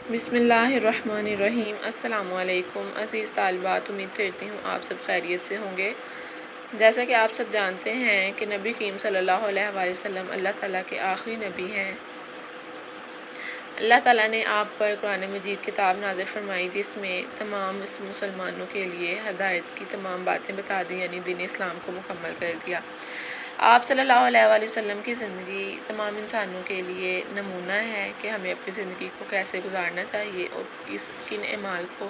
بسم اللہ الرحمن الرحیم۔ السلام علیکم عزیز طالبات، امید کرتی ہوں آپ سب خیریت سے ہوں گے۔ جیسا کہ آپ سب جانتے ہیں کہ نبی کریم صلی اللہ علیہ وآلہ وسلم اللہ تعالیٰ کے آخری نبی ہیں۔ اللہ تعالیٰ نے آپ پر قرآن مجید کتاب نازل فرمائی جس میں تمام مسلمانوں کے لیے ہدایت کی تمام باتیں بتا دی، یعنی دین اسلام کو مکمل کر دیا۔ آپ صلی اللہ علیہ وآلہ وسلم کی زندگی تمام انسانوں کے لیے نمونہ ہے کہ ہمیں اپنی زندگی کو کیسے گزارنا چاہیے اور کن اعمال کو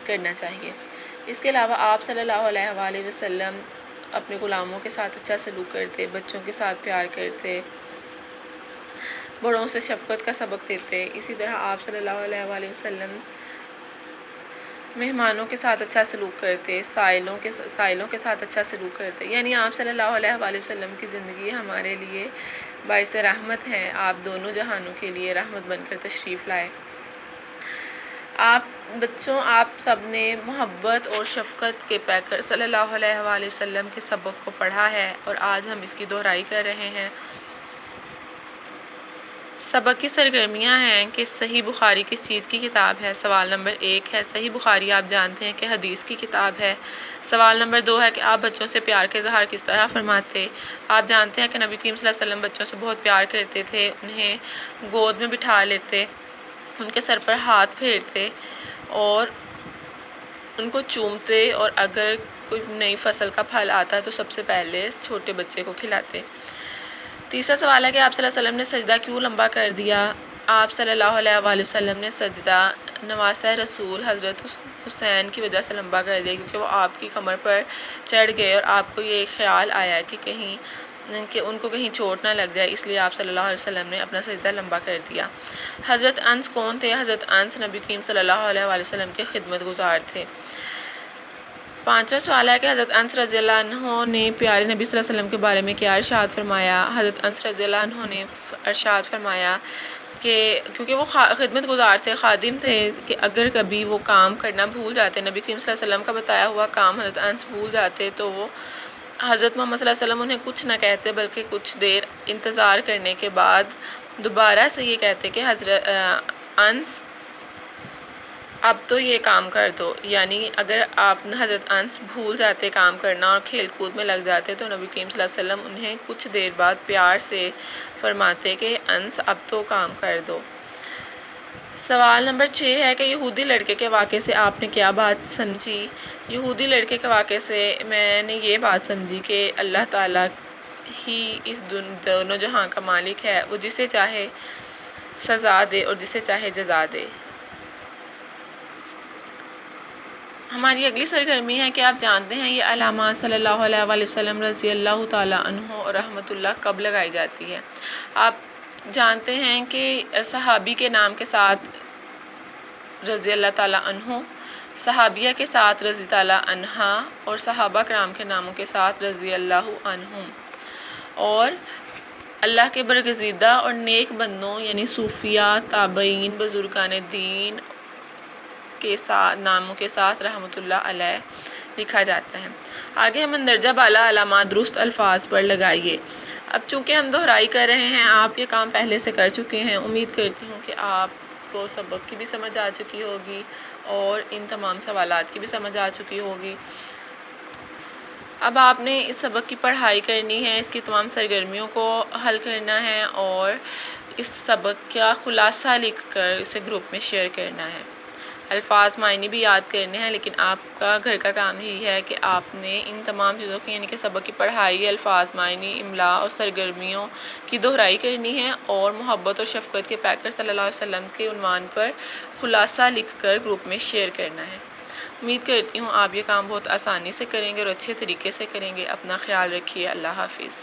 کرنا چاہیے۔ اس کے علاوہ آپ صلی اللہ علیہ وآلہ وسلم اپنے غلاموں کے ساتھ اچھا سلوک کرتے، بچوں کے ساتھ پیار کرتے، بڑوں سے شفقت کا سبق دیتے۔ اسی طرح آپ صلی اللہ علیہ وآلہ وسلم مہمانوں کے ساتھ اچھا سلوک کرتے، سائلوں کے ساتھ اچھا سلوک کرتے، یعنی آپ صلی اللہ علیہ وآلہ وسلم کی زندگی ہمارے لیے باعث رحمت ہے۔ آپ دونوں جہانوں کے لیے رحمت بن کر تشریف لائے۔ آپ سب نے محبت اور شفقت کے پیکر صلی اللہ علیہ وآلہ وسلم کے سبق کو پڑھا ہے اور آج ہم اس کی دہرائی کر رہے ہیں۔ سبق کی سرگرمیاں ہیں کہ صحیح بخاری کس چیز کی کتاب ہے۔ سوال نمبر 1 ہے صحیح بخاری آپ جانتے ہیں کہ حدیث کی کتاب ہے۔ سوال نمبر 2 ہے کہ آپ بچوں سے پیار کا اظہار کس طرح فرماتے۔ آپ جانتے ہیں کہ نبی کریم صلی اللہ علیہ وسلم بچوں سے بہت پیار کرتے تھے، انہیں گود میں بٹھا لیتے، ان کے سر پر ہاتھ پھیرتے اور ان کو چومتے، اور اگر کوئی نئی فصل کا پھل آتا ہے تو سب سے پہلے چھوٹے بچے کو کھلاتے۔ تیسرا سوال ہے کہ آپ صلی اللہ علیہ وسلم نے سجدہ کیوں لمبا کر دیا۔ آپ صلی اللہ علیہ وآلہ وسلم نے سجدہ نواسہ رسول حضرت حسین کی وجہ سے لمبا کر دیا، کیونکہ وہ آپ کی کمر پر چڑھ گئے اور آپ کو یہ خیال آیا کہ ان کو کہیں چوٹ نہ لگ جائے، اس لیے آپ صلی اللہ علیہ وسلم نے اپنا سجدہ لمبا کر دیا۔ حضرت انس کون تھے؟ حضرت انس نبی کریم صلی اللہ علیہ وآلہ وسلم کے خدمت گزار تھے۔ پانچواں سوال ہے کہ حضرت انس رضی اللہ عنہ نے پیارے نبی صلی اللہ علیہ وسلم کے بارے میں کیا ارشاد فرمایا۔ حضرت انس رضی اللہ عنہ نے ارشاد فرمایا کہ کیونکہ وہ خدمت گزار تھے، خادم تھے، کہ اگر کبھی وہ کام کرنا بھول جاتے، نبی کریم صلی اللہ علیہ وسلم کا بتایا ہوا کام حضرت انس بھول جاتے، تو وہ حضرت محمد صلی اللہ علیہ وسلم انہیں کچھ نہ کہتے، بلکہ کچھ دیر انتظار کرنے کے بعد دوبارہ سے یہ کہتے کہ حضرت انس اب تو یہ کام کر دو، یعنی اگر آپ حضرت انس بھول جاتے کام کرنا اور کھیل کود میں لگ جاتے تو نبی کریم صلی اللہ علیہ وسلم انہیں کچھ دیر بعد پیار سے فرماتے کہ انس اب تو کام کر دو۔ سوال نمبر 6 ہے کہ یہودی لڑکے کے واقعے سے آپ نے کیا بات سمجھی۔ یہودی لڑکے کے واقعے سے میں نے یہ بات سمجھی کہ اللہ تعالیٰ ہی اس دونوں جہاں کا مالک ہے، وہ جسے چاہے سزا دے اور جسے چاہے جزا دے۔ ہماری اگلی سرگرمی ہے کہ آپ جانتے ہیں یہ علامات صلی اللہ علیہ وآلہ وسلم رضی اللہ تعالیٰ عنہ اور رحمۃ اللہ کب لگائی جاتی ہے۔ آپ جانتے ہیں کہ صحابی کے نام کے ساتھ رضی اللہ تعالیٰ عنہ، صحابیہ کے ساتھ رضی تعالیٰ عنہا، اور صحابہ کرام کے ناموں کے ساتھ رضی اللہ عنہم، اور اللہ کے برگزیدہ اور نیک بندوں یعنی صوفیہ، تابعین، بزرگان دین کے ساتھ ناموں کے ساتھ رحمۃ اللہ علیہ لکھا جاتا ہے۔ آگے ہم مندرجہ بالا علامات درست الفاظ پر لگائیے۔ اب چونکہ ہم دہرائی کر رہے ہیں، آپ یہ کام پہلے سے کر چکے ہیں، امید کرتی ہوں کہ آپ کو سبق کی بھی سمجھ آ چکی ہوگی اور ان تمام سوالات کی بھی سمجھ آ چکی ہوگی۔ اب آپ نے اس سبق کی پڑھائی کرنی ہے، اس کی تمام سرگرمیوں کو حل کرنا ہے اور اس سبق کا خلاصہ لکھ کر اسے گروپ میں شیئر کرنا ہے۔ الفاظ معنی بھی یاد کرنے ہیں، لیکن آپ کا گھر کا کام ہی ہے کہ آپ نے ان تمام چیزوں کی یعنی کہ سبق کی پڑھائی، الفاظ معنی، املا اور سرگرمیوں کی دہرائی کرنی ہے اور محبت اور شفقت کے پیکر صلی اللہ علیہ وسلم کے عنوان پر خلاصہ لکھ کر گروپ میں شیئر کرنا ہے۔ امید کرتی ہوں آپ یہ کام بہت آسانی سے کریں گے اور اچھے طریقے سے کریں گے۔ اپنا خیال رکھیے۔ اللہ حافظ۔